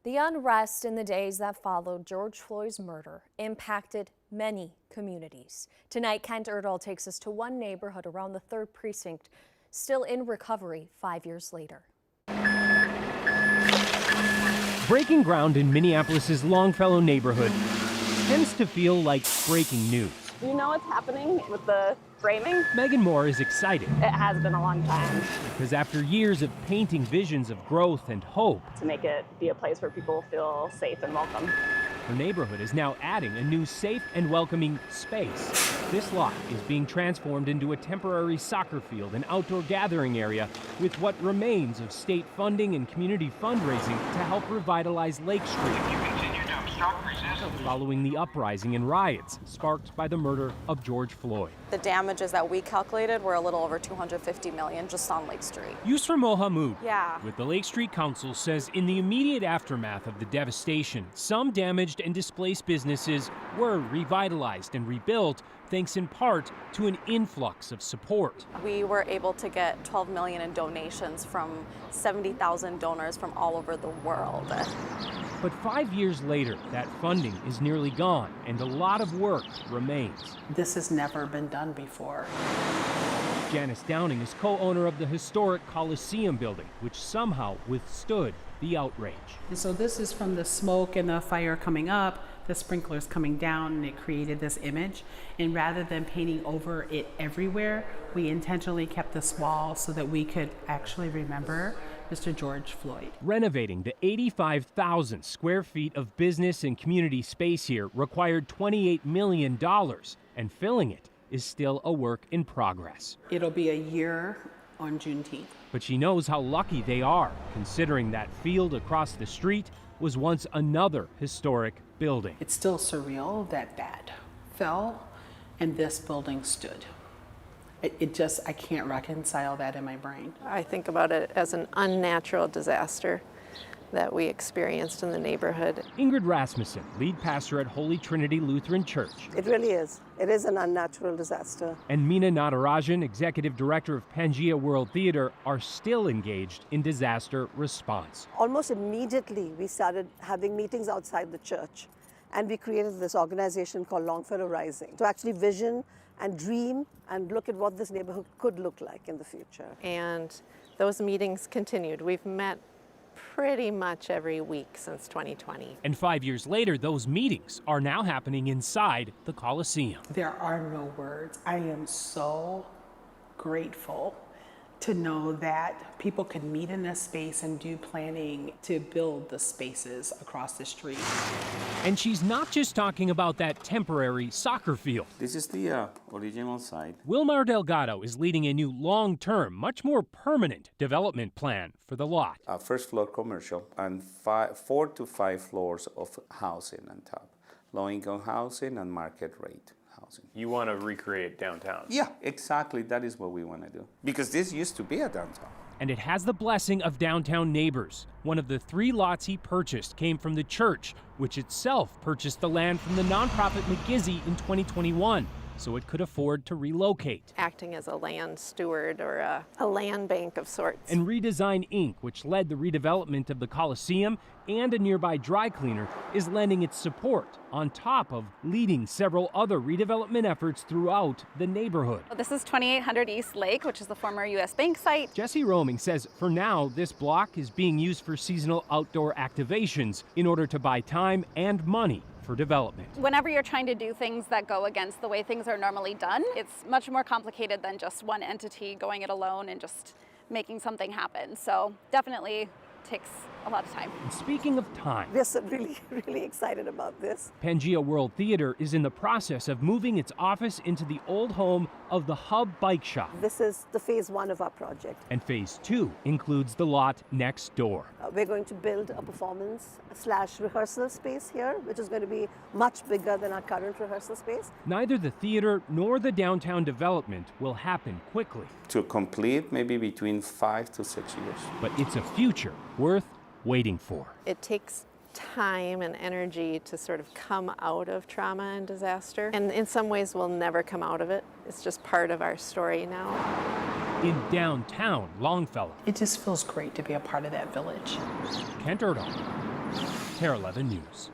The unrest in the days that followed George Floyd's murder impacted many communities. Tonight, Kent Erdahl takes us to one neighborhood around the 3rd Precinct, still in recovery 5 years later. Breaking ground in Minneapolis's Longfellow neighborhood tends to feel like breaking news. You know what's happening with the framing? Megan Moore is excited. It has been a long time. Because after years of painting visions of growth and hope, To make it be a place where people feel safe and welcome. her neighborhood is now adding a new safe and welcoming space. This lot is being transformed into a temporary soccer field and outdoor gathering area with what remains of state funding and community fundraising to help revitalize Lake Street. Following the uprising and riots sparked by the murder of George Floyd. The damages that we calculated were a little over $250 million just on Lake Street. Yusra Mohamud Yeah. with the Lake Street Council says in the immediate aftermath of the devastation, some damaged and displaced businesses were revitalized and rebuilt thanks in part to an influx of support. We were able to get $12 million in donations from 70,000 donors from all over the world. But 5 years later, that funding is nearly gone and a lot of work remains. This has never been done before. Janice Downing is co-owner of the historic Coliseum building, which somehow withstood the outrage. And so this is from the smoke and the fire coming up, the sprinklers coming down, and it created this image. And rather than painting over it everywhere, we intentionally kept this wall so that we could actually remember Mr. George Floyd. Renovating the 85,000 square feet of business and community space here required $28 million, and filling it is still a work in progress. It'll be a year on Juneteenth. But she knows how lucky they are, considering that field across the street was once another historic building. It's still surreal that that fell and this building stood. I can't reconcile that in my brain. I think about it as an unnatural disaster that we experienced in the neighborhood. Ingrid Rasmussen, lead pastor at Holy Trinity Lutheran Church. It really is. It is an unnatural disaster. And Meena Natarajan, executive director of Pangea World Theater, are still engaged in disaster response. Almost immediately, we started having meetings outside the church, and we created this organization called Longfellow Rising to actually vision and dream and look at what this neighborhood could look like in the future. And those meetings continued. We've met pretty much every week since 2020. And 5 years later, those meetings are now happening inside the Coliseum. There are no words. I am so grateful to know that people can meet in this space and do planning to build the spaces across the street. And she's not just talking about that temporary soccer field. This is the original site. Wilmar Delgado is leading a new long-term, much more permanent development plan for the lot. First floor commercial and 4 to 5 floors of housing on top. Low-income housing and market rate housing. You want to recreate downtown? Yeah, exactly. That is what we want to do. Because this used to be a downtown. And it has the blessing of downtown neighbors. One of the 3 lots he purchased came from the church, which itself purchased the land from the nonprofit McGizzy in 2021, so it could afford to relocate. Acting as a land steward or a land bank of sorts. And Redesign Inc., which led the redevelopment of the Coliseum and a nearby dry cleaner, is lending its support on top of leading several other redevelopment efforts throughout the neighborhood. This is 2800 East Lake, which is the former U.S. Bank site. Jesse Roaming says for now, this block is being used for seasonal outdoor activations in order to buy time and money for development. Whenever you're trying to do things that go against the way things are normally done, it's much more complicated than just one entity going it alone and just making something happen. So definitely takes a lot of time. And speaking of time, We're so really excited about this. Pangea World Theater is in the process of moving its office into the old home of the Hub Bike Shop. This is the phase 1 of our project. And phase 2 includes the lot next door. We're going to build a performance/rehearsal space here, which is going to be much bigger than our current rehearsal space. Neither the theater nor the downtown development will happen quickly. To complete, maybe between 5 to 6 years. But it's a future worth waiting for. It takes time and energy to sort of come out of trauma and disaster. And in some ways, we'll never come out of it. It's just part of our story now. In downtown Longfellow, It just feels great to be a part of that village. Kent Erdahl, KARE 11 News.